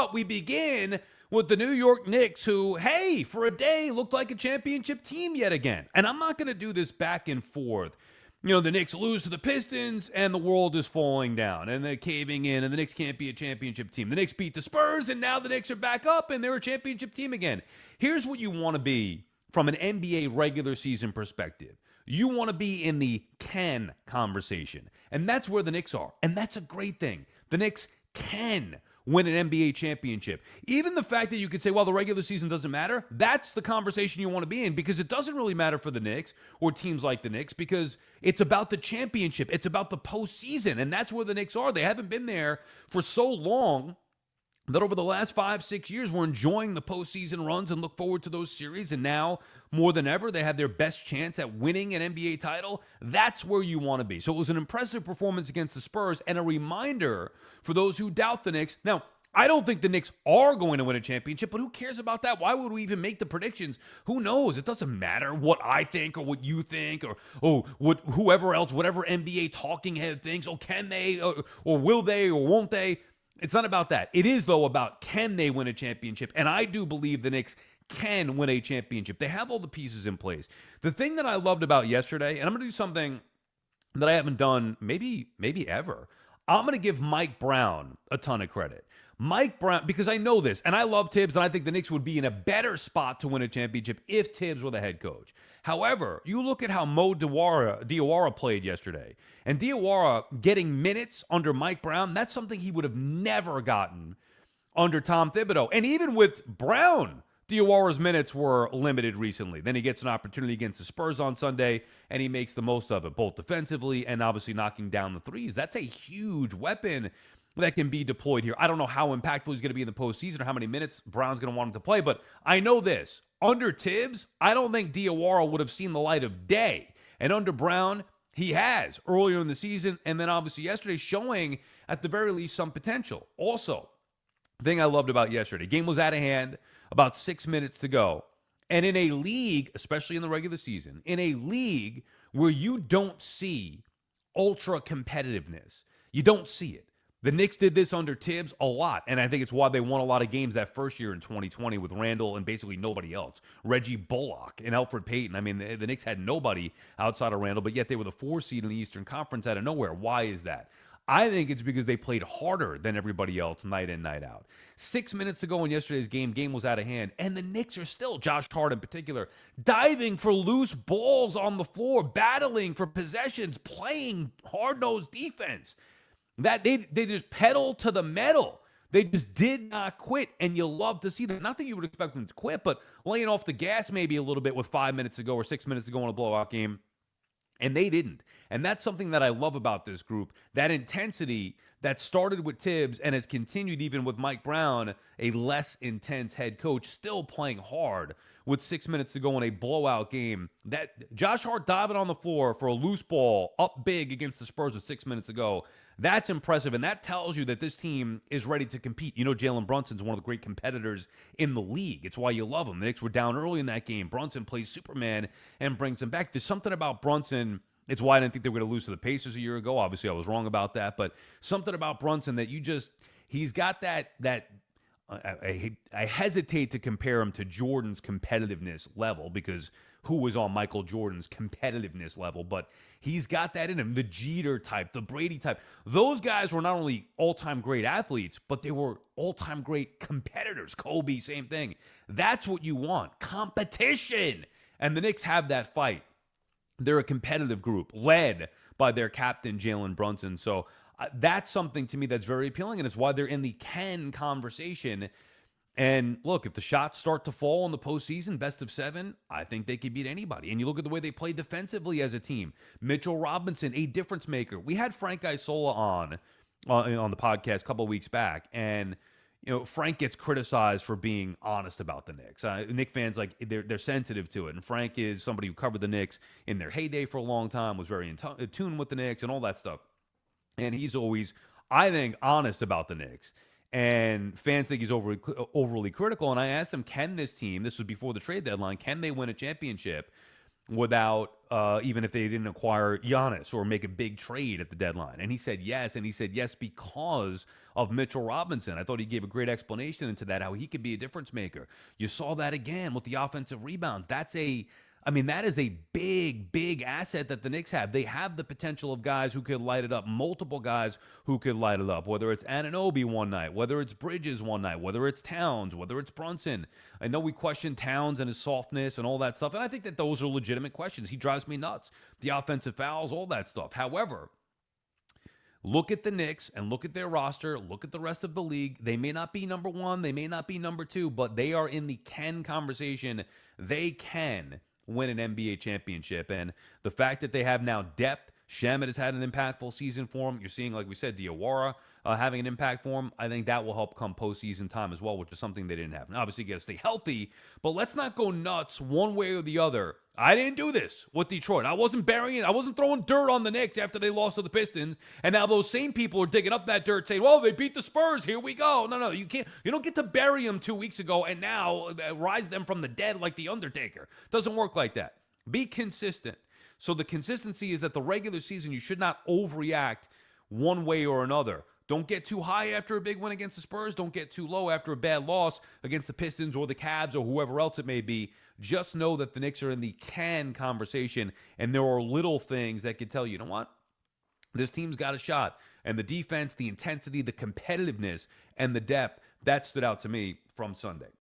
But we begin with the New York Knicks, who, hey, for a day looked like a championship team yet again. And I'm not going to do this back and forth. You know, the Knicks lose to the Pistons, and the world is falling down, and they're caving in, and the Knicks can't be a championship team. The Knicks beat the Spurs, and now the Knicks are back up, and they're a championship team again. Here's what you want to be from an NBA regular season perspective. You want to be in the can conversation, and that's where the Knicks are, and that's a great thing. The Knicks can win an NBA championship. Even the fact that you could say, well, the regular season doesn't matter, that's the conversation you want to be in, because it doesn't really matter for the Knicks or teams like the Knicks, because it's about the championship. It's about the postseason, and that's where the Knicks are. They haven't been there for so long that over the last 5-6 years, we're enjoying the postseason runs and look forward to those series. And now, more than ever, they have their best chance at winning an NBA title. That's where you want to be. So it was an impressive performance against the Spurs, and a reminder for those who doubt the Knicks. Now, I don't think the Knicks are going to win a championship, but who cares about that? Why would we even make the predictions? Who knows? It doesn't matter what I think or what you think, or what whoever else, whatever NBA talking head thinks. Oh, can they, or will they, or won't they? It's not about that. It is, though, about can they win a championship? And I do believe the Knicks can win a championship. They have all the pieces in place. The thing that I loved about yesterday, and I'm going to do something that I haven't done maybe ever. I'm going to give Mike Brown a ton of credit. Mike Brown, because I know this, and I love Tibbs, and I think the Knicks would be in a better spot to win a championship if Tibbs were the head coach. However, you look at how Mo Diawara played yesterday, and Diawara getting minutes under Mike Brown, that's something he would have never gotten under Tom Thibodeau. And even with Brown, Diawara's minutes were limited recently. Then he gets an opportunity against the Spurs on Sunday, and he makes the most of it, both defensively and obviously knocking down the threes. That's a huge weapon that can be deployed here. I don't know how impactful he's going to be in the postseason or how many minutes Brown's going to want him to play, but I know this. Under Tibbs, I don't think Diawara would have seen the light of day. And under Brown, he has earlier in the season, and then obviously yesterday showing at the very least some potential. Also, the thing I loved about yesterday, game was out of hand, about 6 minutes to go. And in a league, especially in the regular season, in a league where you don't see ultra competitiveness, you don't see it. The Knicks did this under Tibbs a lot, and I think it's why they won a lot of games that first year in 2020 with Randall and basically nobody else. Reggie Bullock and Elfrid Payton. I mean, the Knicks had nobody outside of Randall, but yet they were the 4 seed in the Eastern Conference out of nowhere. Why is that? I think it's because they played harder than everybody else night in, night out. 6 minutes to go in yesterday's game was out of hand, and the Knicks are still, Josh Hart in particular, diving for loose balls on the floor, battling for possessions, playing hard-nosed defense. That they just pedal to the metal. They just did not quit, and you love to see that. Not that you would expect them to quit, but laying off the gas maybe a little bit with 5 minutes to go or 6 minutes to go in a blowout game, and they didn't. And that's something that I love about this group, that intensity that started with Tibbs and has continued even with Mike Brown, a less intense head coach, still playing hard with 6 minutes to go in a blowout game. That Josh Hart diving on the floor for a loose ball up big against the Spurs with 6 minutes to go, that's impressive, and that tells you that this team is ready to compete. You know, Jalen Brunson's one of the great competitors in the league. It's why you love him. The Knicks were down early in that game. Brunson plays Superman and brings him back. There's something about Brunson. It's why I didn't think they were going to lose to the Pacers a year ago. Obviously, I was wrong about that, but something about Brunson that he's got that I hesitate to compare him to Jordan's competitiveness level, because who was on Michael Jordan's competitiveness level, but he's got that in him. The Jeter type, the Brady type. Those guys were not only all-time great athletes, but they were all-time great competitors. Kobe, same thing. That's what you want. Competition. And the Knicks have that fight. They're a competitive group led by their captain, Jalen Brunson. So that's something to me that's very appealing, and it's why they're in the can conversation. And look, if the shots start to fall in the postseason, best of 7, I think they could beat anybody. And you look at the way they play defensively as a team. Mitchell Robinson, a difference maker. We had Frank Isola on the podcast a couple of weeks back, and you know, Frank gets criticized for being honest about the Knicks. Knicks fans, like, they're sensitive to it. And Frank is somebody who covered the Knicks in their heyday for a long time, was very in tune with the Knicks and all that stuff. And he's always, I think, honest about the Knicks. And fans think he's overly critical. And I asked him, can this team, this was before the trade deadline, can they win a championship? without even if they didn't acquire Giannis or make a big trade at the deadline? And he said yes, and he said yes because of Mitchell Robinson. I thought he gave a great explanation into that, how he could be a difference maker. You saw that again with the offensive rebounds. That is a big, big asset that the Knicks have. They have the potential of guys who could light it up, multiple guys who could light it up, whether it's Anunoby one night, whether it's Bridges one night, whether it's Towns, whether it's Brunson. I know we question Towns and his softness and all that stuff, and I think that those are legitimate questions. He drives me nuts. The offensive fouls, all that stuff. However, look at the Knicks and look at their roster. Look at the rest of the league. They may not be number one. They may not be number two, but they are in the can conversation. They can win an NBA championship. And the fact that they have now depth, Shamet has had an impactful season for him. You're seeing, like we said, Diawara having an impact for him. I think that will help come postseason time as well, which is something they didn't have. And obviously, you got to stay healthy, but let's not go nuts one way or the other. I didn't do this with Detroit. I wasn't throwing dirt on the Knicks after they lost to the Pistons. And now those same people are digging up that dirt saying, well, they beat the Spurs. Here we go. No, you can't. You don't get to bury them 2 weeks ago and now rise them from the dead like The Undertaker. Doesn't work like that. Be consistent. So the consistency is that the regular season, you should not overreact one way or another. Don't get too high after a big win against the Spurs. Don't get too low after a bad loss against the Pistons or the Cavs or whoever else it may be. Just know that the Knicks are in the can conversation, and there are little things that can tell you, you know what? This team's got a shot. And the defense, the intensity, the competitiveness, and the depth, that stood out to me from Sunday.